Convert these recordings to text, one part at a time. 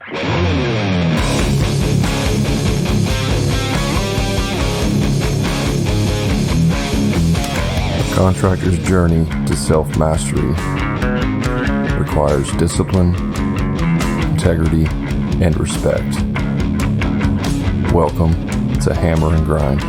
A contractor's journey to self-mastery requires discipline, integrity, and respect. Welcome to Hammer and Grind.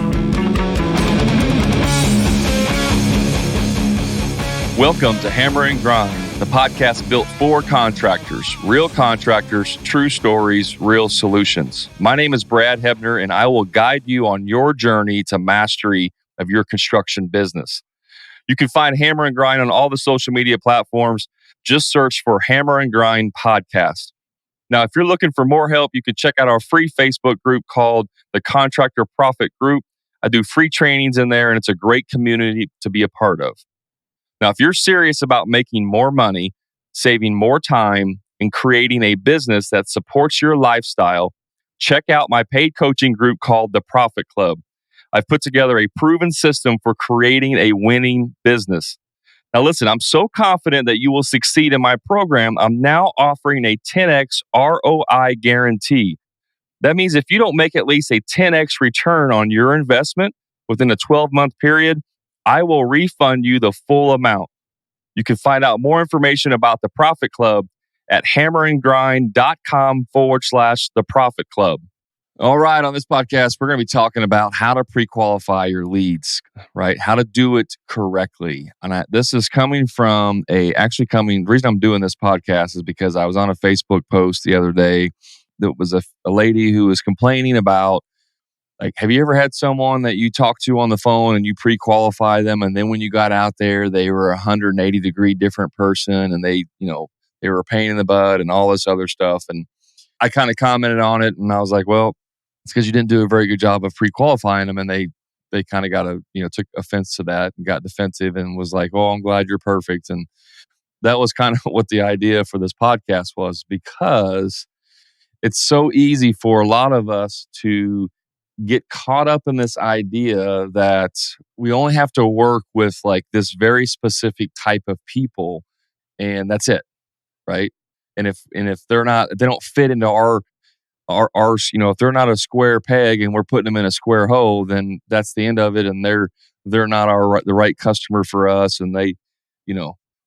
Welcome to Hammer and Grind, the podcast built for contractors, real contractors, true stories, real solutions. My name is Brad Hebner, and I will guide you on your journey to mastery of your construction business. You can find Hammer and Grind on all the social media platforms. Just search for Hammer and Grind Podcast. Now, if you're looking for more help, you can check out our free Facebook group called the Contractor Profit Group. I do free trainings in there, and it's a great community to be a part of. Now, if you're serious about making more money, saving more time, and creating a business that supports your lifestyle, check out my paid coaching group called the Profit Club. I've put together a proven system for creating a winning business. Now, listen, I'm so confident that you will succeed in my program. I'm now offering a 10x ROI guarantee. That means if you don't make at least a 10x return on your investment within a 12-month period, I will refund you the full amount. You can find out more information about the Profit Club at hammerandgrind.com/the Profit Club. All right, on this podcast, we're going to be talking about how to pre-qualify your leads, right? How to do it correctly. And this is coming from the reason I'm doing this podcast is because I was on a Facebook post the other day. There was a lady who was complaining about, like, have you ever had someone that you talk to on the phone and you pre-qualify them, and then when you got out there, they were a 180-degree different person, and they were a pain in the butt and all this other stuff. And I kind of commented on it, and I was like, well, it's because you didn't do a very good job of pre-qualifying them, and they kind of took offense to that and got defensive and was like, oh, I'm glad you're perfect. And that was kind of what the idea for this podcast was, because it's so easy for a lot of us to get caught up in this idea that we only have to work with like this very specific type of people, and that's it, right? And if they don't fit into our if they're not a square peg and we're putting them in a square hole, then that's the end of it, and they're not the right customer for us. And they,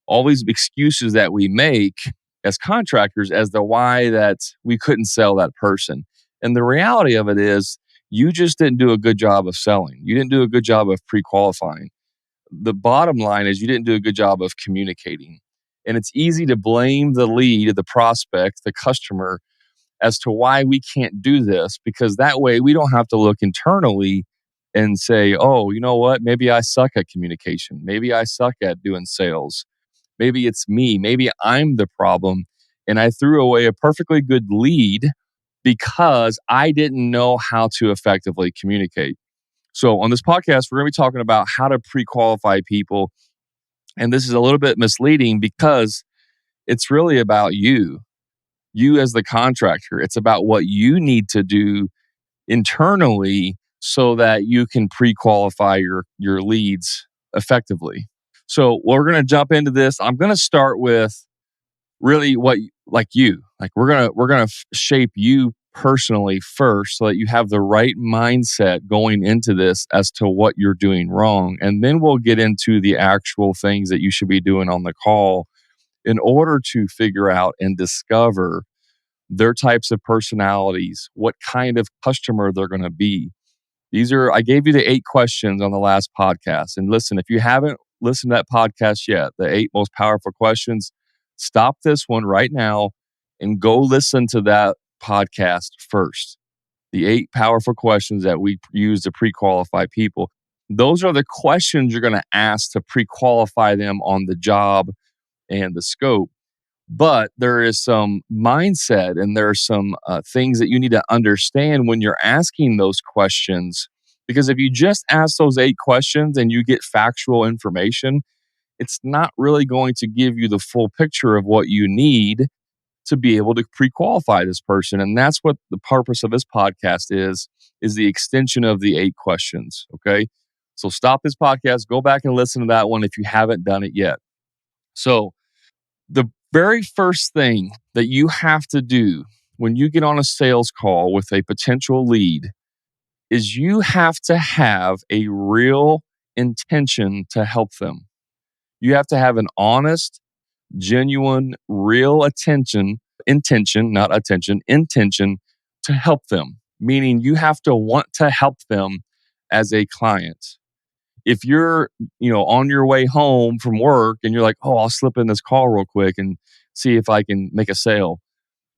all these excuses that we make as contractors as to why that we couldn't sell that person. And the reality of it is, you just didn't do a good job of selling. You didn't do a good job of pre-qualifying. The bottom line is you didn't do a good job of communicating. And it's easy to blame the lead, the prospect, the customer, as to why we can't do this, because that way we don't have to look internally and say, oh, you know what? Maybe I suck at communication. Maybe I suck at doing sales. Maybe it's me. Maybe I'm the problem. And I threw away a perfectly good lead because I didn't know how to effectively communicate. So on this podcast, we're going to be talking about how to pre-qualify people. And this is a little bit misleading because it's really about you as the contractor. It's about what you need to do internally so that you can pre-qualify your leads effectively. So we're going to jump into this. I'm going to start with really we're going to shape you personally first so that you have the right mindset going into this as to what you're doing wrong. And then we'll get into the actual things that you should be doing on the call in order to figure out and discover their types of personalities, what kind of customer they're going to be. I gave you the 8 questions on the last podcast. And listen, if you haven't listened to that podcast yet, the 8 most powerful questions, stop this one right now and go listen to that podcast first. The 8 powerful questions that we use to pre-qualify people. Those are the questions you're going to ask to pre-qualify them on the job and the scope. But there is some mindset and there are some things that you need to understand when you're asking those questions. Because if you just ask those 8 questions and you get factual information, it's not really going to give you the full picture of what you need to be able to pre-qualify this person. And that's what the purpose of this podcast is the extension of the 8 questions. Okay. So stop this podcast, go back and listen to that one if you haven't done it yet. So the very first thing that you have to do when you get on a sales call with a potential lead is you have to have a real intention to help them. You have to have an honest, genuine, real intention to help them. Meaning you have to want to help them as a client. If you're, on your way home from work and you're like, oh, I'll slip in this call real quick and see if I can make a sale.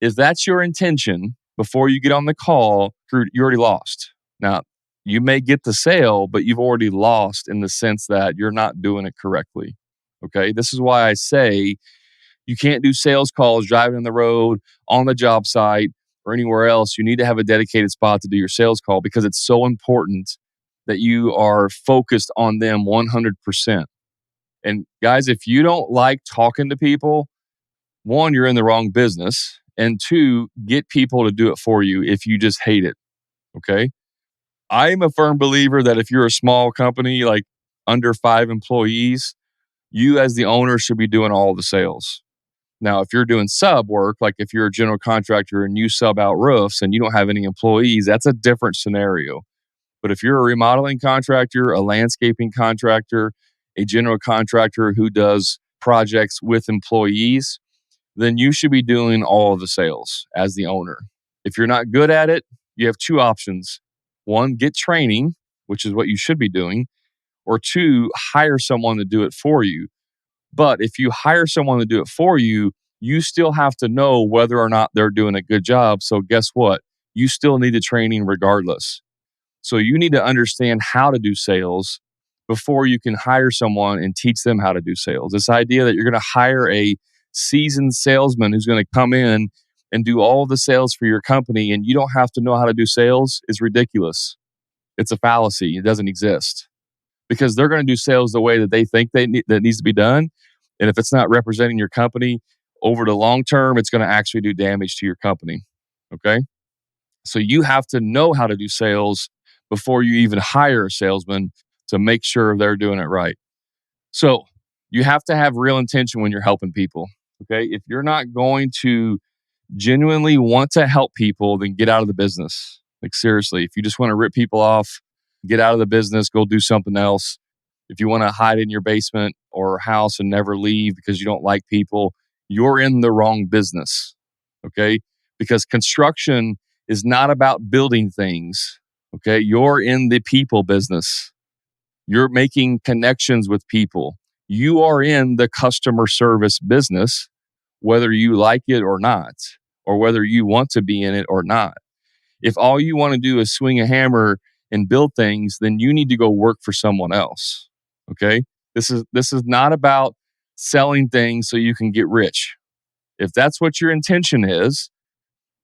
If that's your intention before you get on the call, you already lost. Now, you may get the sale, but you've already lost in the sense that you're not doing it correctly. Okay. This is why I say you can't do sales calls driving on the road, on the job site, or anywhere else. You need to have a dedicated spot to do your sales call because it's so important that you are focused on them 100%. And guys, if you don't like talking to people, one, you're in the wrong business. And two, get people to do it for you if you just hate it. Okay. I'm a firm believer that if you're a small company, like under 5 employees, you as the owner should be doing all the sales. Now, if you're doing sub work, like if you're a general contractor and you sub out roofs and you don't have any employees, that's a different scenario. But if you're a remodeling contractor, a landscaping contractor, a general contractor who does projects with employees, then you should be doing all of the sales as the owner. If you're not good at it, you have 2 options. 1, get training, which is what you should be doing, or 2, hire someone to do it for you. But if you hire someone to do it for you, you still have to know whether or not they're doing a good job. So guess what? You still need the training regardless. So you need to understand how to do sales before you can hire someone and teach them how to do sales. This idea that you're going to hire a seasoned salesman who's going to come in and do all the sales for your company and you don't have to know how to do sales is ridiculous. It's a fallacy. It doesn't exist because they're going to do sales the way that they think that needs to be done. And if it's not representing your company over the long term, it's going to actually do damage to your company. Okay. So you have to know how to do sales before you even hire a salesman to make sure they're doing it right. So you have to have real intention when you're helping people. Okay. If you're not going to genuinely want to help people, then get out of the business. Like seriously, if you just want to rip people off, get out of the business, go do something else. If you want to hide in your basement or house and never leave because you don't like people, you're in the wrong business. Okay. Because construction is not about building things. Okay. You're in the people business. You're making connections with people. You are in the customer service business, whether you like it or not, or whether you want to be in it or not. If all you want to do is swing a hammer and build things, then you need to go work for someone else. Okay. This is not about selling things so you can get rich. If that's what your intention is,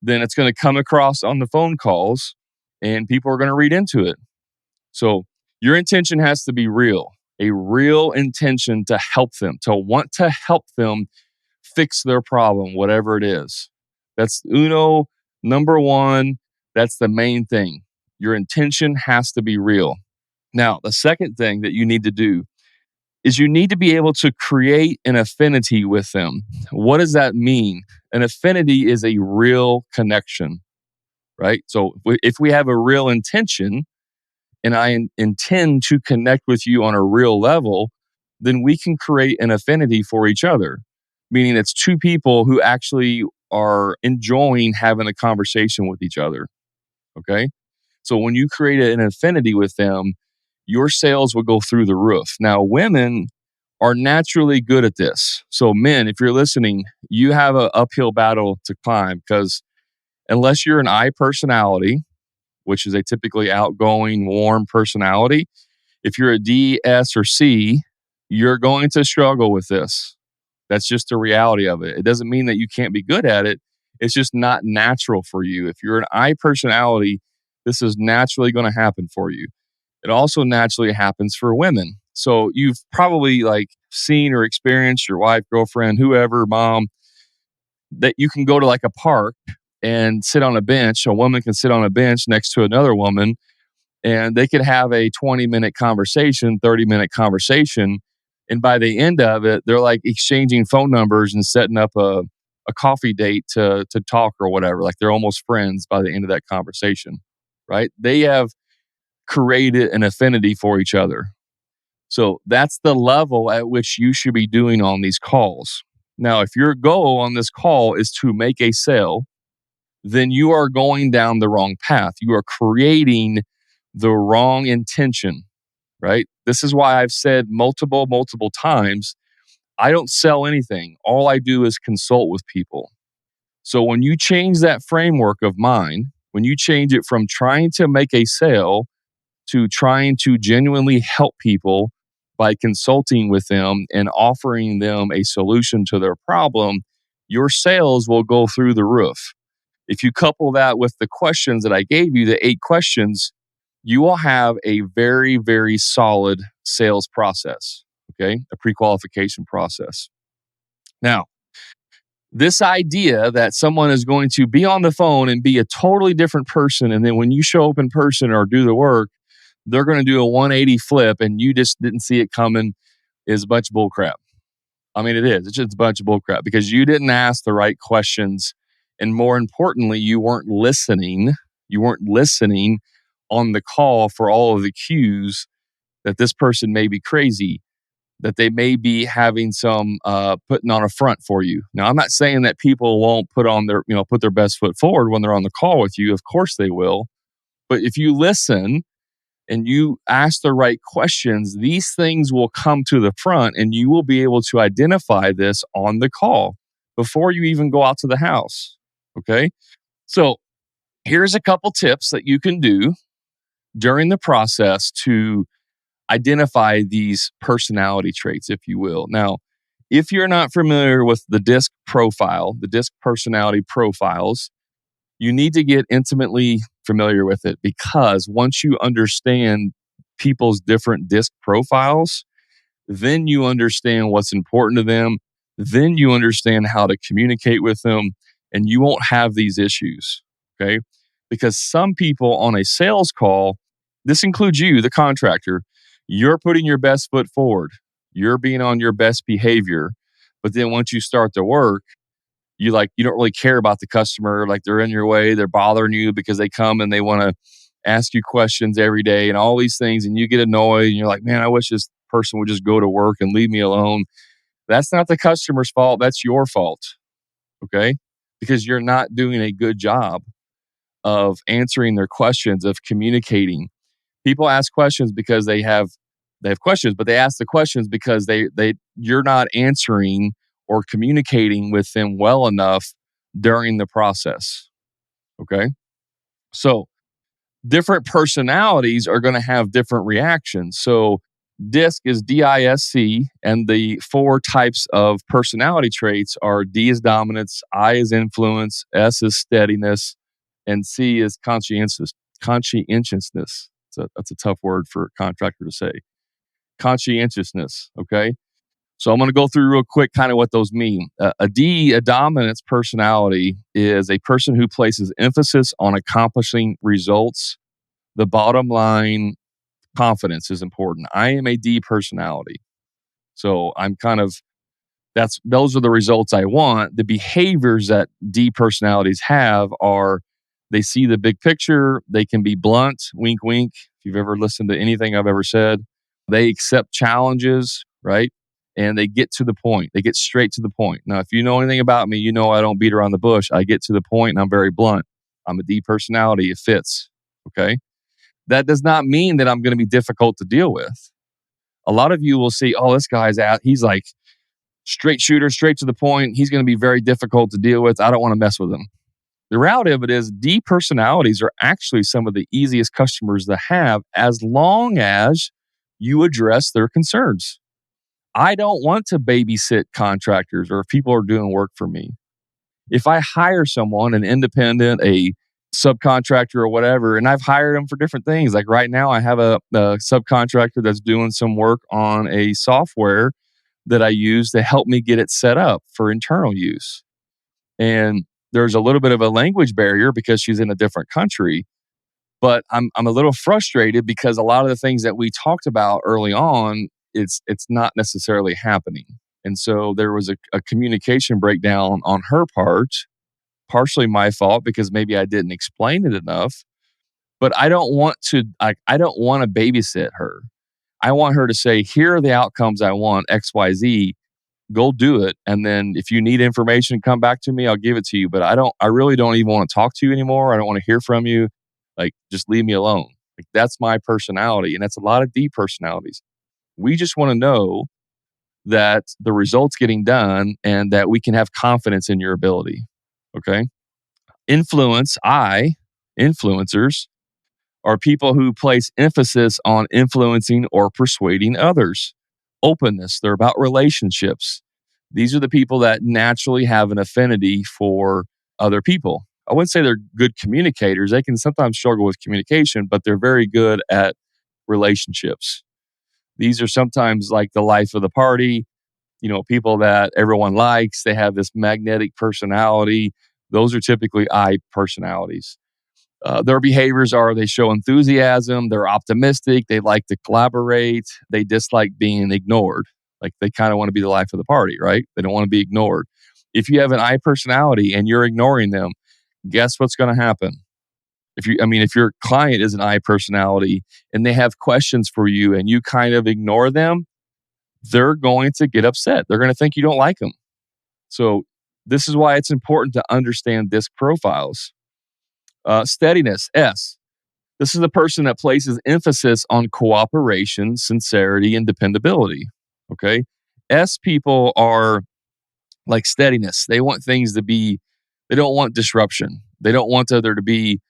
then it's going to come across on the phone calls and people are going to read into it. So your intention has to be real, a real intention to help them, to want to help them fix their problem, whatever it is. That's number 1. That's the main thing. Your intention has to be real. Now, the second thing that you need to do is you need to be able to create an affinity with them. What does that mean? An affinity is a real connection, right? So if we have a real intention and I intend to connect with you on a real level, then we can create an affinity for each other, meaning it's 2 people who actually are enjoying having a conversation with each other, okay? So when you create an affinity with them, your sales will go through the roof. Now, women are naturally good at this. So men, if you're listening, you have an uphill battle to climb because unless you're an I personality, which is a typically outgoing, warm personality, if you're a D, S, or C, you're going to struggle with this. That's just the reality of it. It doesn't mean that you can't be good at it. It's just not natural for you. If you're an I personality, this is naturally going to happen for you. It also naturally happens for women. So you've probably seen or experienced your wife, girlfriend, whoever, mom, that you can go to a park and sit on a bench. A woman can sit on a bench next to another woman and they could have a 20-minute conversation, 30-minute conversation. And by the end of it, they're exchanging phone numbers and setting up a a coffee date to talk or whatever. Like they're almost friends by the end of that conversation, right? They have created an affinity for each other. So that's the level at which you should be doing on these calls. Now, if your goal on this call is to make a sale, then you are going down the wrong path. You are creating the wrong intention, right? This is why I've said multiple times, I don't sell anything. All I do is consult with people. So when you change that framework of mind, when you change it from trying to make a sale to trying to genuinely help people by consulting with them and offering them a solution to their problem, your sales will go through the roof. If you couple that with the questions that I gave you, the 8 questions, you will have a very, very solid sales process, okay? A pre-qualification process. Now, this idea that someone is going to be on the phone and be a totally different person, and then when you show up in person or do the work, they're going to do a 180 flip and you just didn't see it coming, is a bunch of bull crap. I mean, it is. It's just a bunch of bull crap because you didn't ask the right questions. And more importantly, you weren't listening. You weren't listening on the call for all of the cues that this person may be crazy, that they may be having some putting on a front for you. Now, I'm not saying that people won't put their best foot forward when they're on the call with you. Of course they will. But if you listen and you ask the right questions, these things will come to the front and you will be able to identify this on the call before you even go out to the house. Okay. So here's a couple tips that you can do during the process to identify these personality traits, if you will. Now, if you're not familiar with the DISC profile, the DISC personality profiles, you need to get intimately familiar with it because once you understand people's different DISC profiles, then you understand what's important to them. Then you understand how to communicate with them and you won't have these issues. Okay. Because some people on a sales call, this includes you, the contractor, you're putting your best foot forward. You're being on your best behavior. But then once you start the work, you don't really care about the customer. Like they're in your way. They're bothering you because they come and they want to ask you questions every day and all these things. And you get annoyed and you're like, man, I wish this person would just go to work and leave me alone. That's not the customer's fault. That's your fault. Okay. Because you're not doing a good job of answering their questions, of communicating. People ask questions because they have questions, but they ask the questions because you're not answering or communicating with them well enough during the process. Okay. So different personalities are going to have different reactions. So DISC is DISC, and the 4 types of personality traits are D is dominance, I is influence, S is steadiness, and C is conscientiousness. That's a tough word for a contractor to say. Conscientiousness. Okay. So I'm going to go through real quick kind of what those mean. A dominance personality, is a person who places emphasis on accomplishing results. The bottom line, confidence is important. I am a D personality. So I'm kind of, those are the results I want. The behaviors that D personalities have are they see the big picture. They can be blunt, wink, wink. If you've ever listened to anything I've ever said, they accept challenges, right? And they get to the point. They get straight to the point. Now, if you know anything about me, you know I don't beat around the bush. I get to the point and I'm very blunt. I'm a D personality. It fits. Okay. That does not mean that I'm going to be difficult to deal with. A lot of you will see, oh, this guy's out. He's like straight shooter, straight to the point. He's going to be very difficult to deal with. I don't want to mess with him. The reality of it is D personalities are actually some of the easiest customers to have as long as you address their concerns. I don't want to babysit contractors or if people are doing work for me. If I hire someone, an independent, a subcontractor or whatever, and I've hired them for different things. Like right now, I have a subcontractor that's doing some work on a software that I use to help me get it set up for internal use. And there's a little bit of a language barrier because she's in a different country. But I'm a little frustrated because a lot of the things that we talked about early on, it's not necessarily happening. And so there was a communication breakdown on her part, partially my fault because maybe I didn't explain it enough. But I don't want to babysit her. I want her to say, here are the outcomes I want, XYZ. Go do it. And then if you need information, come back to me. I'll give it to you. But I really don't even want to talk to you anymore. I don't want to hear from you. Like, just leave me alone. Like, that's my personality. And that's a lot of D personalities. We just want to know that the result's getting done and that we can have confidence in your ability. Okay. Influencers are people who place emphasis on influencing or persuading others. Openness, they're about relationships. These are the people that naturally have an affinity for other people. I wouldn't say they're good communicators. They can sometimes struggle with communication, but they're very good at relationships. These are sometimes like the life of the party, people that everyone likes. They have this magnetic personality. Those are typically I personalities. Their behaviors are they show enthusiasm, they're optimistic, they like to collaborate, they dislike being ignored. Like, they kind of want to be the life of the party, right? They don't want to be ignored. If you have an I personality and you're ignoring them, guess what's going to happen? If your client is an I personality and they have questions for you and you kind of ignore them, they're going to get upset. They're going to think you don't like them. So this is why it's important to understand disc profiles. Steadiness, S. This is the person that places emphasis on cooperation, sincerity, and dependability. Okay. S people are like steadiness. They want things to be, they don't want disruption. They don't want there to be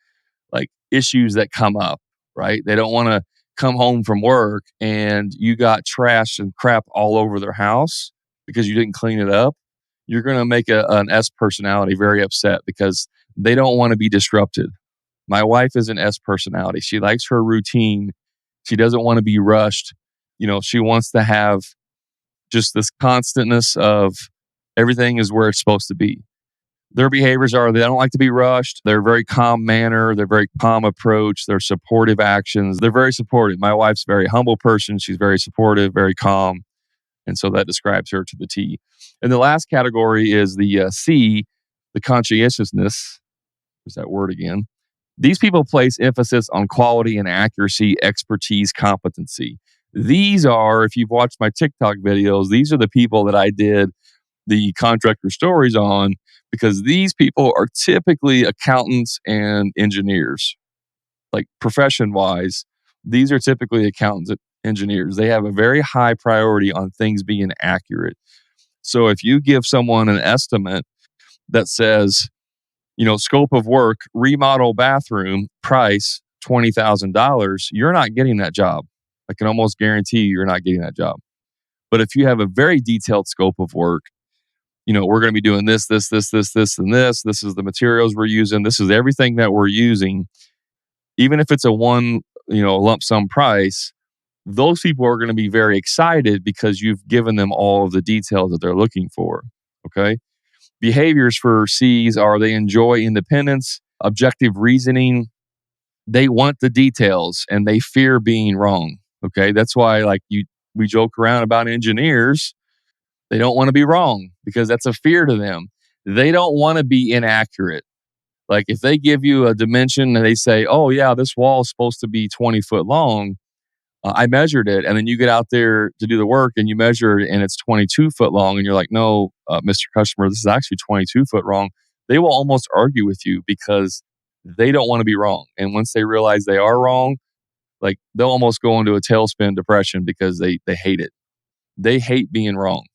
like issues that come up, right? They don't want to come home from work and you got trash and crap all over their house because you didn't clean it up. You're going to make an S personality very upset because they don't want to be disrupted. My wife is an S personality. She likes her routine. She doesn't want to be rushed. She wants to have just this constantness of everything is where it's supposed to be. Their behaviors are they don't like to be rushed. They're very calm manner. They're very calm approach. They're supportive actions. They're very supportive. My wife's a very humble person. She's very supportive, very calm. And so that describes her to the T. And the last category is the C, the conscientiousness. There's that word again. These people place emphasis on quality and accuracy, expertise, competency. These are, if you've watched my TikTok videos, these are the people that I did the contractor stories on because these people are typically accountants and engineers. Like, profession-wise, these are typically accountants and engineers. They have a very high priority on things being accurate. So if you give someone an estimate that says, scope of work, remodel bathroom, price $20,000, you're not getting that job. I can almost guarantee you're not getting that job. But if you have a very detailed scope of work, we're going to be doing this, and this. This is the materials we're using. This is everything that we're using. Even if it's a one, lump sum price, those people are going to be very excited because you've given them all of the details that they're looking for. Okay. Behaviors for C's are they enjoy independence, objective reasoning. They want the details and they fear being wrong. Okay. That's why we joke around about engineers. They don't want to be wrong because that's a fear to them. They don't want to be inaccurate. Like, if they give you a dimension and they say, oh yeah, this wall is supposed to be 20 foot long. I measured it. And then you get out there to do the work and you measure it and it's 22 foot long. And you're like, no, Mr. Customer, this is actually 22 foot wrong. They will almost argue with you because they don't want to be wrong. And once they realize they are wrong, like, they'll almost go into a tailspin depression because they hate it. They hate being wrong.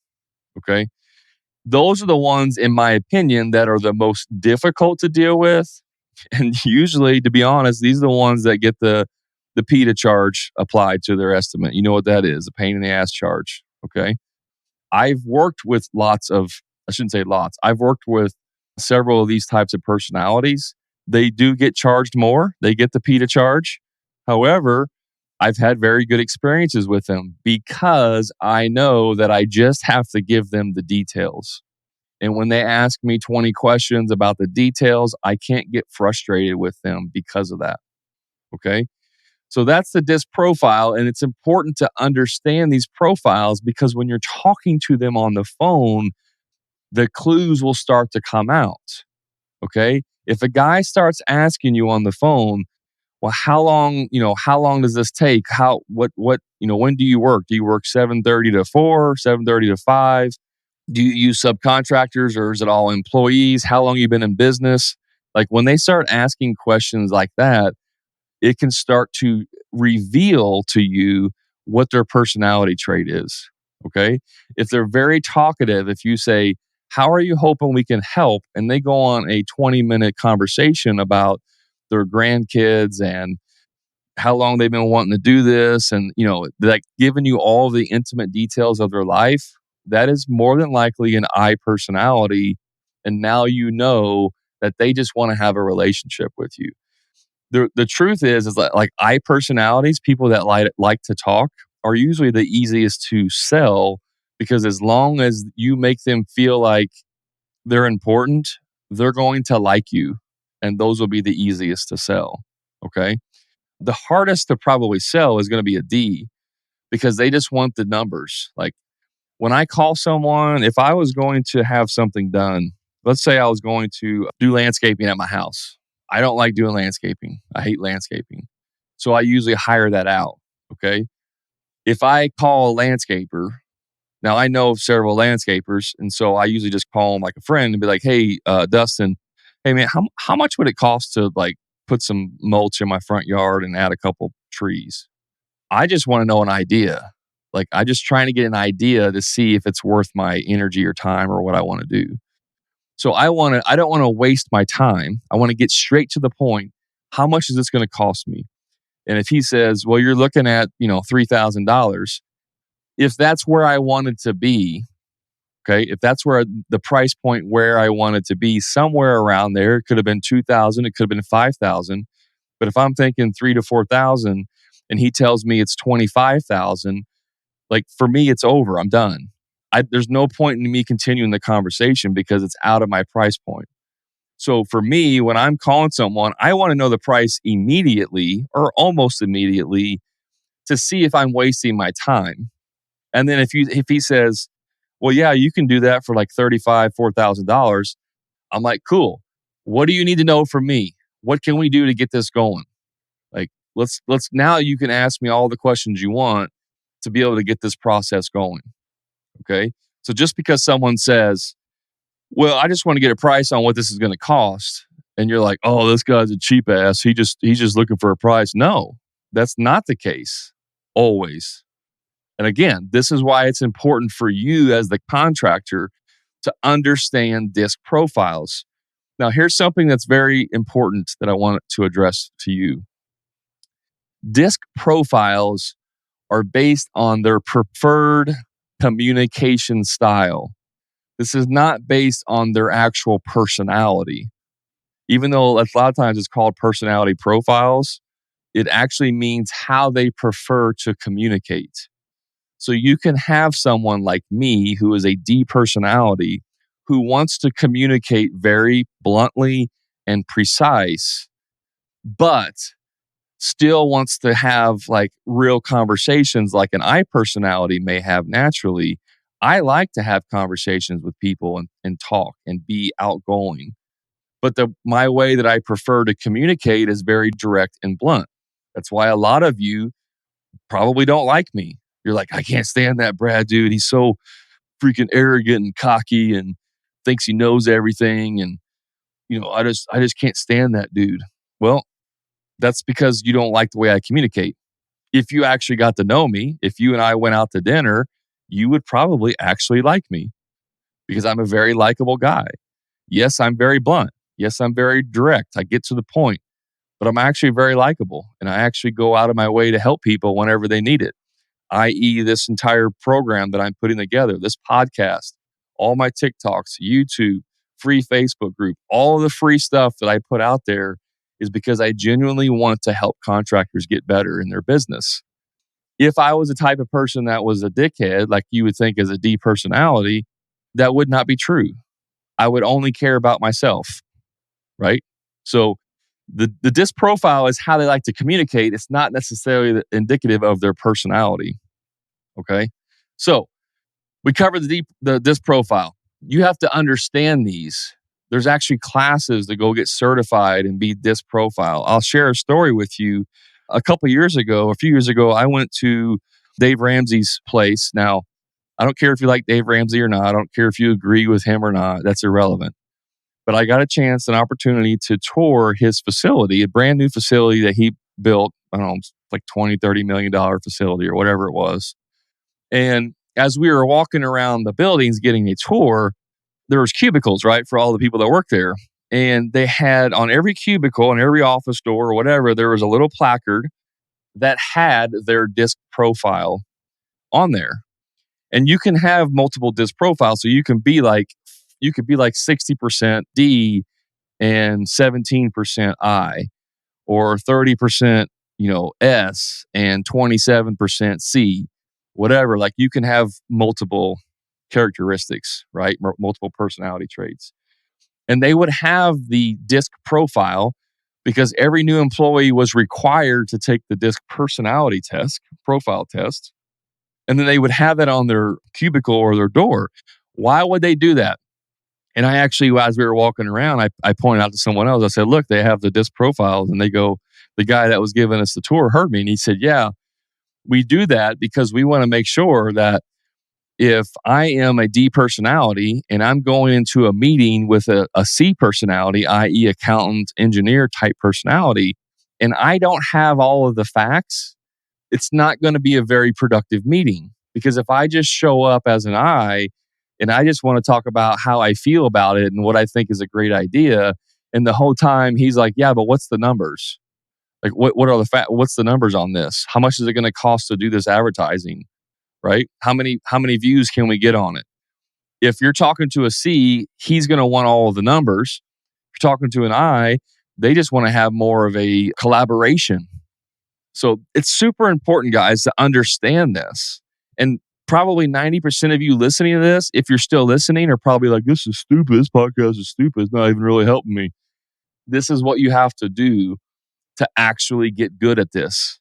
Okay. Those are the ones, in my opinion, that are the most difficult to deal with. And usually, to be honest, these are the ones that get the PETA charge applied to their estimate. You know what that is, a pain in the ass charge. Okay. I've worked with I've worked with several of these types of personalities. They do get charged more. They get the PETA charge. However, I've had very good experiences with them because I know that I just have to give them the details. And when they ask me 20 questions about the details, I can't get frustrated with them because of that. Okay. So that's the DISC profile. And it's important to understand these profiles because when you're talking to them on the phone, the clues will start to come out. Okay. If a guy starts asking you on the phone, well, how long does this take? When do you work? Do you work 7:30 to 4, 7:30 to 5? Do you use subcontractors or is it all employees? How long you been in business? Like when they start asking questions like that, it can start to reveal to you what their personality trait is. Okay. If they're very talkative, if you say, how are you hoping we can help? And they go on a 20-minute conversation about their grandkids and how long they've been wanting to do this and, like giving you all the intimate details of their life, that is more than likely an I personality. And now you know that they just want to have a relationship with you. The truth is that like I personalities, people that like to talk are usually the easiest to sell because as long as you make them feel like they're important, they're going to like you. And those will be the easiest to sell. Okay. The hardest to probably sell is going to be a D because they just want the numbers. Like when I call someone, if I was going to have something done, let's say I was going to do landscaping at my house. I don't like doing landscaping. I hate landscaping. So I usually hire that out. Okay. If I call a landscaper, now I know several landscapers. And so I usually just call them like a friend and be like, hey, Dustin, hey man, how much would it cost to like put some mulch in my front yard and add a couple trees? I just want to know an idea. Like I just trying to get an idea to see if it's worth my energy or time or what I want to do. So I don't want to waste my time. I want to get straight to the point. How much is this going to cost me? And if he says, well, you're looking at, $3,000, if that's where I wanted to be, okay, if that's where the price point where I wanted to be, somewhere around there, it could have been 2,000, it could have been 5,000. But if I'm thinking 3 to 4,000 and he tells me it's 25,000, like for me, it's over. I'm done. There's no point in me continuing the conversation because it's out of my price point. So for me, when I'm calling someone, I want to know the price immediately or almost immediately to see if I'm wasting my time. And then if he says, well, yeah, you can do that for like $4,000, I'm like, cool. What do you need to know from me? What can we do to get this going? Like, let's now you can ask me all the questions you want to be able to get this process going. Okay. So just because someone says, well, I just want to get a price on what this is going to cost. And you're like, oh, this guy's a cheap ass. He's just looking for a price. No, that's not the case always. And again, this is why it's important for you as the contractor to understand DISC profiles. Now, here's something that's very important that I want to address to you. DISC profiles are based on their preferred communication style. This is not based on their actual personality. Even though a lot of times it's called personality profiles, it actually means how they prefer to communicate. So you can have someone like me who is a D personality who wants to communicate very bluntly and precise, but still wants to have like real conversations like an I personality may have naturally. I like to have conversations with people and talk and be outgoing. But my way that I prefer to communicate is very direct and blunt. That's why a lot of you probably don't like me. You're like, I can't stand that Brad dude. He's so freaking arrogant and cocky and thinks he knows everything. And, I just can't stand that dude. Well, that's because you don't like the way I communicate. If you actually got to know me, if you and I went out to dinner, you would probably actually like me because I'm a very likable guy. Yes, I'm very blunt. Yes, I'm very direct. I get to the point, but I'm actually very likable and I actually go out of my way to help people whenever they need it, i.e., this entire program that I'm putting together, this podcast, all my TikToks, YouTube, free Facebook group, all of the free stuff that I put out there is because I genuinely want to help contractors get better in their business. If I was the type of person that was a dickhead, like you would think as a D personality, that would not be true. I would only care about myself, right? So The disc profile is how they like to communicate. It's not necessarily indicative of their personality. Okay. So we covered the disc profile. You have to understand these. There's actually classes to go get certified and be disc profile. I'll share a story with you. A few years ago, I went to Dave Ramsey's place. Now, I don't care if you like Dave Ramsey or not. I don't care if you agree with him or not. That's irrelevant. But I got an opportunity to tour his facility, a brand new facility that he built. I don't know, like $20-30 million facility or whatever it was. And as we were walking around the buildings getting a tour, there was cubicles, right, for all the people that work there. And they had on every cubicle, on every office door or whatever, there was a little placard that had their disc profile on there. And you can have multiple disc profiles. So you could be like 60% D and 17% I, or 30%, S and 27% C, whatever. Like you can have multiple characteristics, right? Multiple personality traits. And they would have the disc profile because every new employee was required to take the disc personality test, profile test. And then they would have that on their cubicle or their door. Why would they do that? And I actually, as we were walking around, I pointed out to someone else, I said, look, they have the disc profiles. And they go, the guy that was giving us the tour heard me. And he said, yeah, we do that because we want to make sure that if I am a D personality and I'm going into a meeting with a C personality, i.e. accountant, engineer type personality, and I don't have all of the facts, it's not going to be a very productive meeting. Because if I just show up as an I and I just want to talk about how I feel about it and what I think is a great idea, and the whole time he's like, yeah, but what's the numbers? Like, what are the what's the numbers on this? How much is it going to cost to do this advertising? Right? How many views can we get on it? If you're talking to a C, he's going to want all of the numbers. If you're talking to an I, they just want to have more of a collaboration. So it's super important, guys, to understand this. And probably 90% of you listening to this, if you're still listening, are probably like, this is stupid. This podcast is stupid. It's not even really helping me. This is what you have to do to actually get good at this.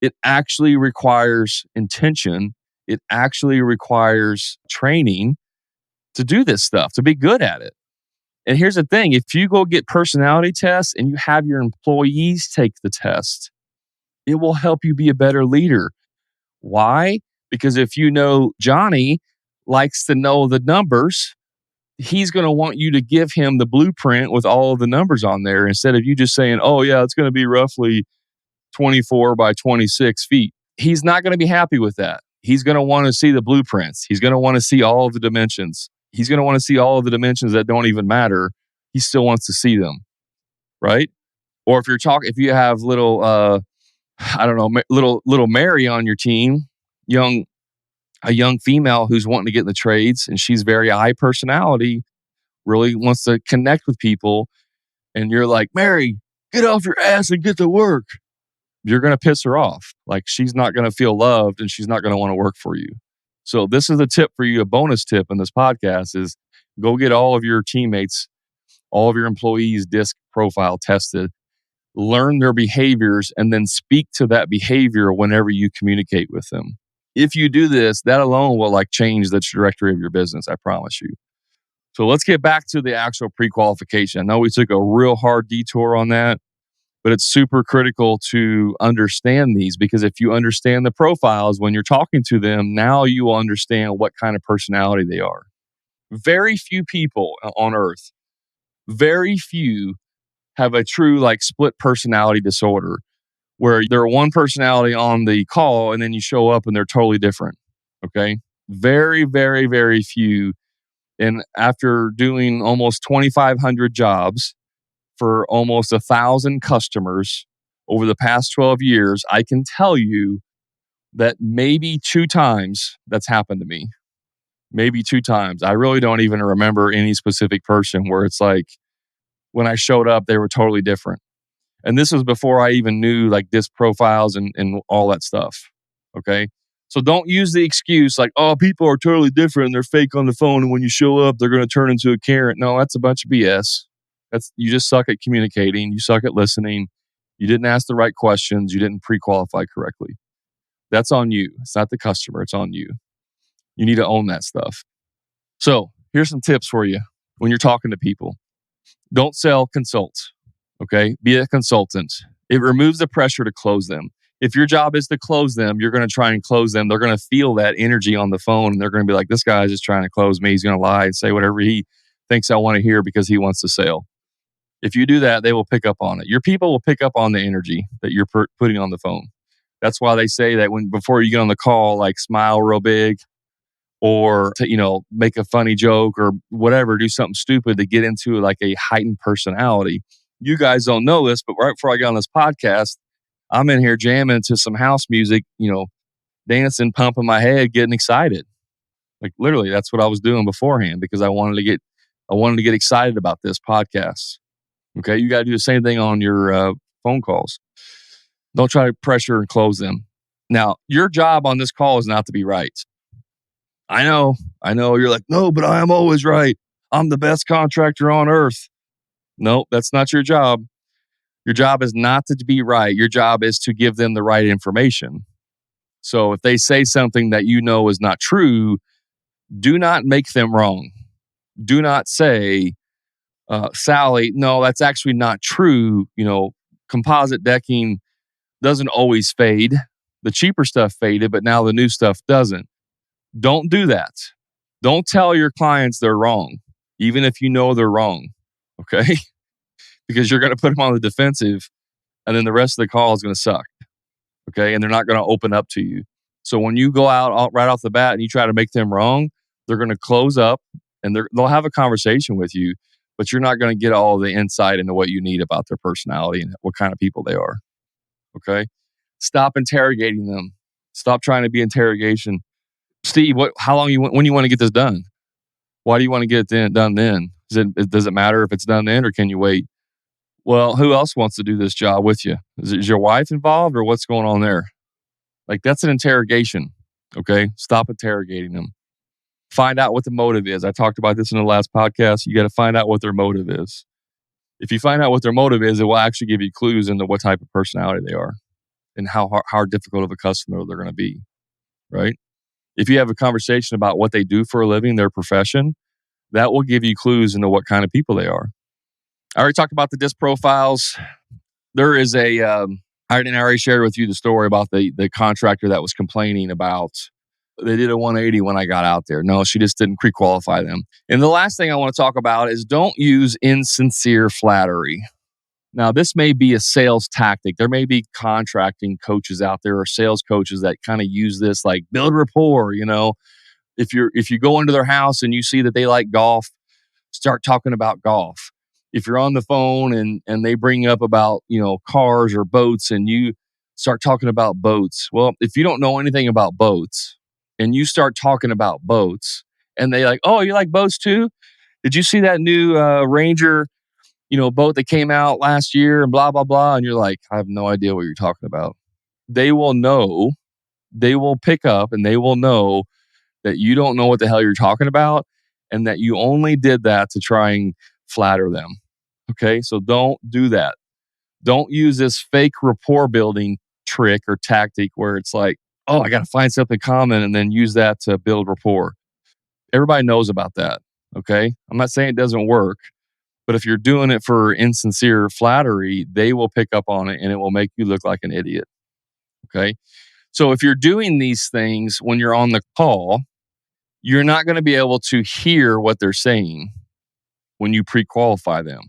It actually requires intention. It actually requires training to do this stuff, to be good at it. And here's the thing. If you go get personality tests and you have your employees take the test, it will help you be a better leader. Why? Because if you know Johnny likes to know the numbers, he's going to want you to give him the blueprint with all of the numbers on there instead of you just saying, oh, yeah, it's going to be roughly 24 by 26 feet. He's not going to be happy with that. He's going to want to see the blueprints. He's going to want to see all of the dimensions. He's going to want to see all of the dimensions that don't even matter. He still wants to see them, right? Or if you have little, little Mary on your team, a young female who's wanting to get in the trades, and she's very high personality, really wants to connect with people, and you're like, Mary, get off your ass and get to work. You're going to piss her off. Like, she's not going to feel loved and she's not going to want to work for you. So this is a tip for you, a bonus tip in this podcast is go get all of your teammates, all of your employees' disc profile tested, learn their behaviors, and then speak to that behavior whenever you communicate with them. If you do this, that alone will change the trajectory of your business. I promise you. So let's get back to the actual pre-qualification. I know we took a real hard detour on that, but it's super critical to understand these because if you understand the profiles when you're talking to them, now you will understand what kind of personality they are. Very few people on earth, very few have a true split personality disorder where they're one personality on the call and then you show up and they're totally different. Okay. Very, very, very few. And after doing almost 2,500 jobs, for almost 1,000 customers over the past 12 years, I can tell you that maybe 2 times that's happened to me. Maybe 2 times. I really don't even remember any specific person where it's like when I showed up, they were totally different. And this was before I even knew disc profiles and all that stuff. Okay. So don't use the excuse oh, people are totally different and they're fake on the phone. And when you show up, they're going to turn into a Karen. No, that's a bunch of BS. You just suck at communicating. You suck at listening. You didn't ask the right questions. You didn't pre-qualify correctly. That's on you. It's not the customer. It's on you. You need to own that stuff. So here's some tips for you when you're talking to people. Don't sell, consult. Okay? Be a consultant. It removes the pressure to close them. If your job is to close them, you're going to try and close them. They're going to feel that energy on the phone, and they're going to be like, this guy is just trying to close me. He's going to lie and say whatever he thinks I want to hear because he wants to sell. If you do that, they will pick up on it. Your people will pick up on the energy that you're putting on the phone. That's why they say that before you get on the call, like smile real big, or make a funny joke or whatever, do something stupid to get into like a heightened personality. You guys don't know this, but right before I got on this podcast, I'm in here jamming to some house music, dancing, pumping my head, getting excited. Like literally, that's what I was doing beforehand because I wanted to get excited about this podcast. Okay, you got to do the same thing on your phone calls. Don't try to pressure and close them. Now, your job on this call is not to be right. I know. You're like, no, but I am always right. I'm the best contractor on earth. No, that's not your job. Your job is not to be right. Your job is to give them the right information. So if they say something that you know is not true, do not make them wrong. Do not say, Sally, no, that's actually not true. Composite decking doesn't always fade. The cheaper stuff faded, but now the new stuff doesn't. Don't do that. Don't tell your clients they're wrong, even if you know they're wrong. Okay? Because you're going to put them on the defensive, and then the rest of the call is going to suck. Okay? And they're not going to open up to you. So when you go out right off the bat and you try to make them wrong, they're going to close up and they'll have a conversation with you, but you're not going to get all the insight into what you need about their personality and what kind of people they are. Okay? Stop interrogating them. Stop trying to be interrogation. Steve, when you want to get this done? Why do you want to get it done then? Does it matter if it's done then or can you wait? Well, who else wants to do this job with you? Is your wife involved or what's going on there? Like that's an interrogation. Okay. Stop interrogating them. Find out what the motive is. I talked about this in the last podcast. You got to find out what their motive is. If you find out what their motive is, it will actually give you clues into what type of personality they are and how difficult of a customer they're going to be. Right. If you have a conversation about what they do for a living, their profession, that will give you clues into what kind of people they are. I already talked about the disc profiles. There is I already shared with you the story about the contractor that was complaining about they did a 180 when I got out there. No, she just didn't pre-qualify them. And the last thing I want to talk about is don't use insincere flattery. Now, this may be a sales tactic. There may be contracting coaches out there or sales coaches that kind of use this like build rapport, If you go into their house and you see that they like golf, start talking about golf. If you're on the phone and they bring up about, cars or boats and you start talking about boats. Well, if you don't know anything about boats and you start talking about boats and they like, oh, you like boats too? Did you see that new Ranger, boat that came out last year and blah, blah, blah. And you're like, I have no idea what you're talking about. They will know, they will pick up and they will know that you don't know what the hell you're talking about and that you only did that to try and flatter them. Okay. So don't do that. Don't use this fake rapport building trick or tactic where it's like, oh, I got to find something common and then use that to build rapport. Everybody knows about that. Okay. I'm not saying it doesn't work. But if you're doing it for insincere flattery, they will pick up on it and it will make you look like an idiot. Okay. So if you're doing these things when you're on the call, you're not going to be able to hear what they're saying when you pre-qualify them.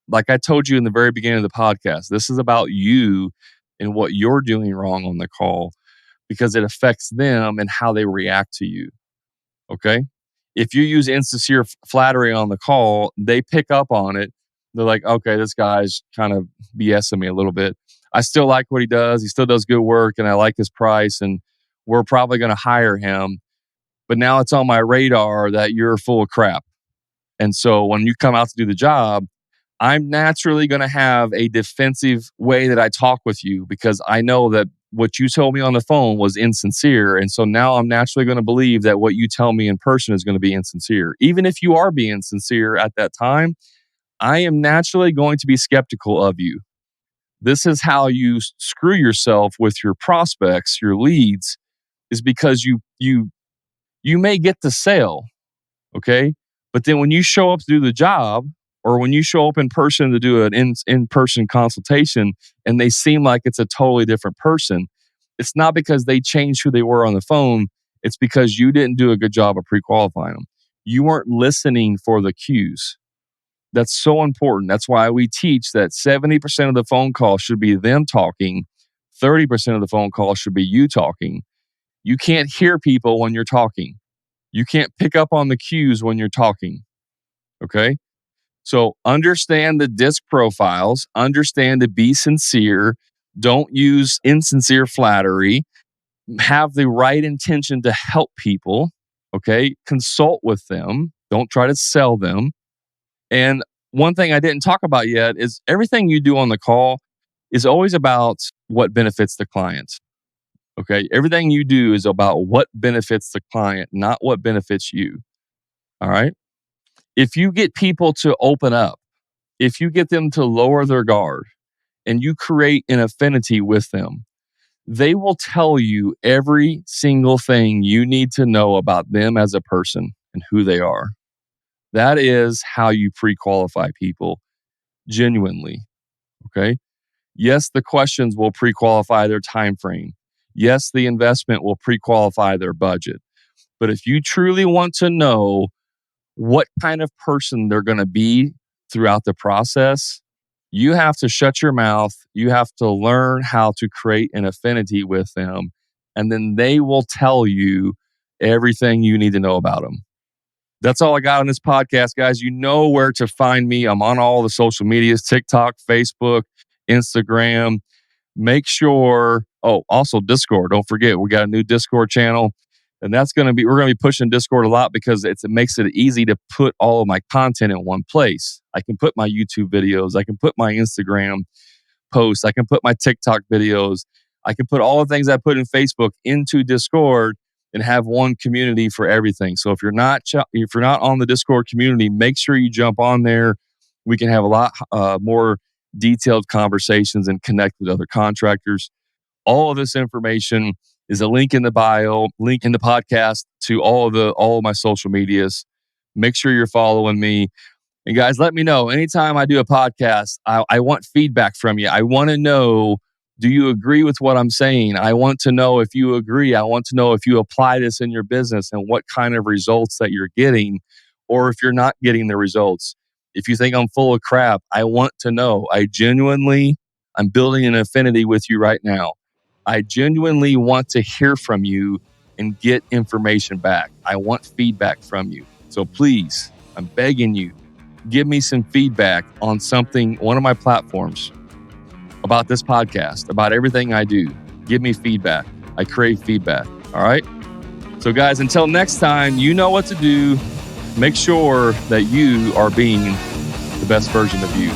Like I told you in the very beginning of the podcast, this is about you and what you're doing wrong on the call because it affects them and how they react to you. Okay. If you use insincere flattery on the call, they pick up on it. They're like, okay, this guy's kind of BSing me a little bit. I still like what he does. He still does good work and I like his price and we're probably going to hire him. But now it's on my radar that you're full of crap. And so when you come out to do the job, I'm naturally going to have a defensive way that I talk with you because I know that what you told me on the phone was insincere. And so now I'm naturally going to believe that what you tell me in person is going to be insincere. Even if you are being sincere at that time, I am naturally going to be skeptical of you. This is how you screw yourself with your prospects, your leads, is because you may get the sale, okay? But then when you show up to do the job, or when you show up in person to do an in-person consultation and they seem like it's a totally different person, it's not because they changed who they were on the phone. It's because you didn't do a good job of pre-qualifying them. You weren't listening for the cues. That's so important. That's why we teach that 70% of the phone call should be them talking. 30% of the phone call should be you talking. You can't hear people when you're talking. You can't pick up on the cues when you're talking. Okay? So understand the disc profiles, understand to be sincere, don't use insincere flattery, have the right intention to help people, okay? Consult with them, don't try to sell them. And one thing I didn't talk about yet is everything you do on the call is always about what benefits the client. Okay? Everything you do is about what benefits the client, not what benefits you. All right? If you get people to open up, if you get them to lower their guard and you create an affinity with them, they will tell you every single thing you need to know about them as a person and who they are. That is how you pre-qualify people genuinely. Okay. Yes, the questions will pre-qualify their time frame. Yes, the investment will pre-qualify their budget. But if you truly want to know what kind of person they're going to be throughout the process, you have to shut your mouth. You have to learn how to create an affinity with them. And then they will tell you everything you need to know about them. That's all I got on this podcast, guys. You know where to find me. I'm on all the social medias, TikTok, Facebook, Instagram. Make sure, also Discord. Don't forget, we got a new Discord channel. And we're going to be pushing Discord a lot because it makes it easy to put all of my content in one place. I can put my YouTube videos. I can put my Instagram posts. I can put my TikTok videos. I can put all the things I put in Facebook into Discord and have one community for everything. So if you're not on the Discord community, make sure you jump on there. We can have a lot more detailed conversations and connect with other contractors. All of this information is a link in the bio, link in the podcast to all of my social medias. Make sure you're following me. And guys, let me know. Anytime I do a podcast, I want feedback from you. I want to know, do you agree with what I'm saying? I want to know if you agree. I want to know if you apply this in your business and what kind of results that you're getting, or if you're not getting the results. If you think I'm full of crap, I want to know. I'm building an affinity with you right now. I genuinely want to hear from you and get information back. I want feedback from you. So please, I'm begging you, give me some feedback on one of my platforms about this podcast, about everything I do. Give me feedback. I crave feedback. All right? So guys, until next time, you know what to do. Make sure that you are being the best version of you.